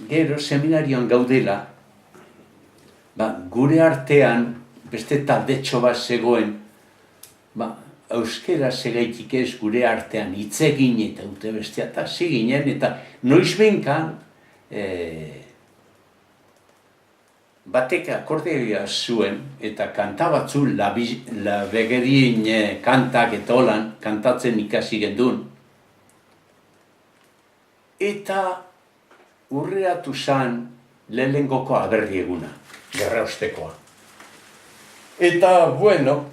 Gero, seminarioan gaudela, gure artean, beste taldetxo bat zegoen, euskera segaitik ez gure artean hitz egin eta dute bestea, eta ziginen, eta noiz behinkan, batek akordeoia zuen, eta kanta batzu, labegerien kantak eta holan, kantatzen ikasi gendun. Eta urreatu zan lehenengoko aberri eguna, gerraostekoa. Eta, bueno,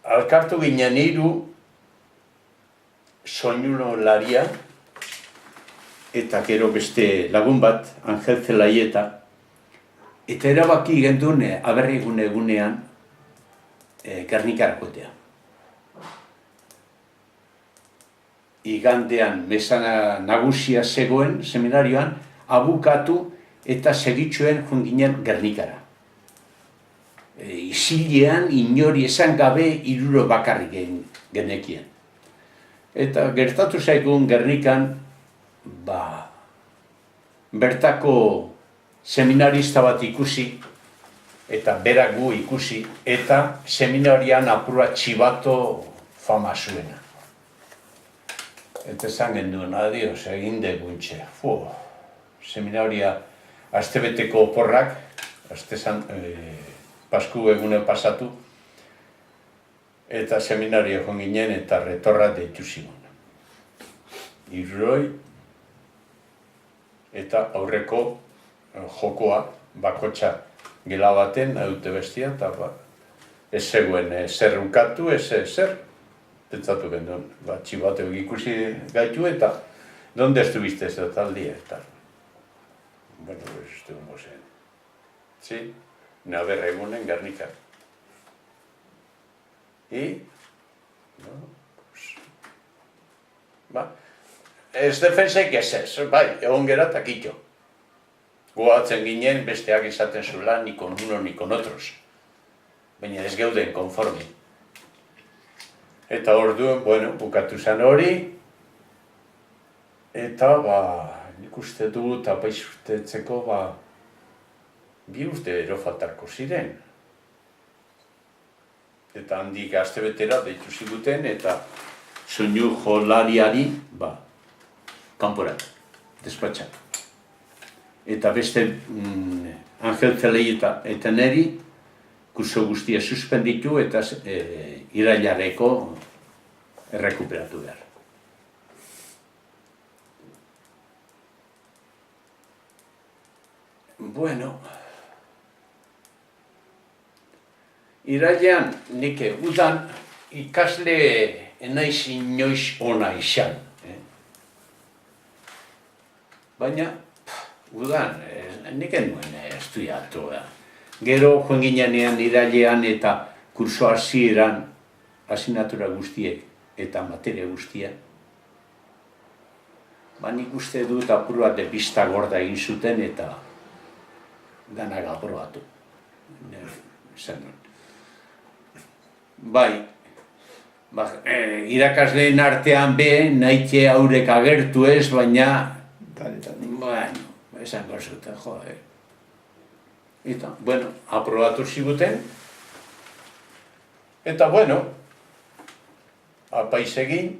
alkartu ginen hiru soinulolaria, eta gero beste lagun bat, Angel Zelaieta, eta erabaki gendun aberri egunean Gernikarakotea. Igandean mesana nagusia zegoen seminarioan, abukatu eta segitzuen joan ginen Gernikara. Isilean, inori esan gabe, 3 bakarrik genekien. Eta gertatu zaigun Gernikan, bertako seminarista bat ikusi, eta berak gu ikusi, eta seminarian apurra txibato fama zuena. Eta esan genduen, adios, egin deguntxe. Seminaria astebeteko oporrak, pasku egune pasatu, eta seminaria joan ginen eta retorra deitu zigun. Irroi eta aurreko jokoa, bakotxa gela baten, dute bestia, eta ez zegoen zer unkatu, ez zer. Pentsatu gendun, txibateu ikusi gaitu eta donde estuviste ese tal día? Bueno, pues estuvimos sí, Naberregun en Gernika. Y, ez defensek ez, egon gera takitxo. Goatzen ginen besteak izaten zula, ni con uno ni con otros. Baina ez geuden konforme. Eta orduen, bueno, bukatu zen hori, eta, nik uste du, eta urteetzeko, 2 urte erofatarko ziren. Eta handik astebetera deitu ziguten, eta soinu jolariari, kanporat, despatxak. Eta beste Angel Zelaieta eta neri, kurso guztia suspenditu eta irailareko errekuperatu behar. Bueno, irailean nik udan ikasle enaiz inoiz ona izan. Baina, udan, nik enuen estudiatu. Gero joan ginean irailean eta kurso hasieran asignatura guztiek eta materia guztia. Nik uste dut apur bat pista gorda egin zuten eta danak aprobatu. Irakasleen artean nahite haurek agertu ez, baina esango zuten, Eta, bueno, aprobatu ziguten. Eta, bueno, apaiz egin.